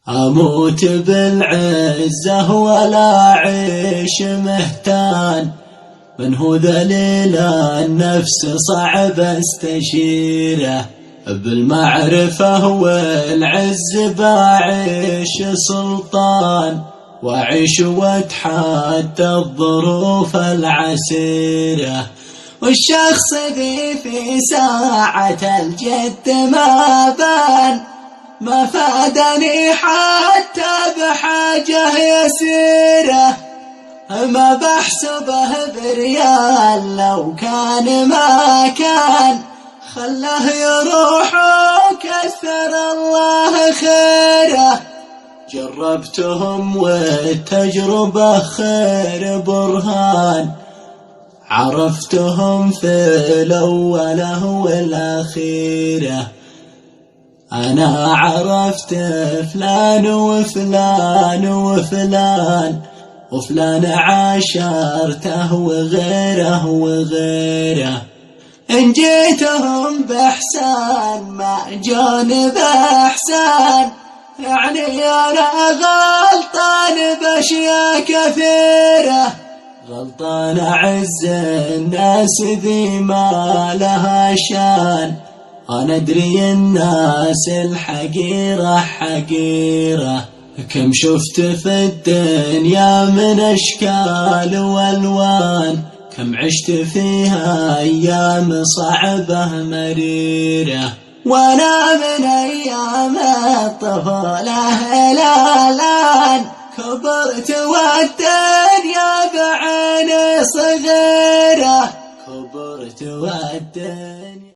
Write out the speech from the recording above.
أموت بالعزة ولا أعيش مهتان، من هو ذليل النفس صعب استشيره، بالمعرفة والعز بعيش سلطان، وأعيش واتحدى الظروف العسيرة. والشخص ذي في ساعة الجد ما بان، ما فادني حتى بحاجة يسيرة، ما بحسبه بريال لو كان ما كان، خله يروح وكثر الله خيره. جربتهم والتجربة خير برهان، عرفتهم في الأولى والأخيرة. أنا عرفت فلان وفلان وفلان، وفلان عاشرته وغيره وغيره. إن جيتهم بإحسان ما جون بإحسان، يعني أنا غلطان بأشياء كثيرة. غلطان أعز الناس ذي ما لها شان، أنا أدري الناس الحقيرة حقيرة. كم شفت في الدنيا من أشكال وألوان، كم عشت فيها أيام صعبة مريرة. وأنا من أيام الطفولة إلى الآن كبرت والدنيا بعيني صغيرة، كبرت والدنيا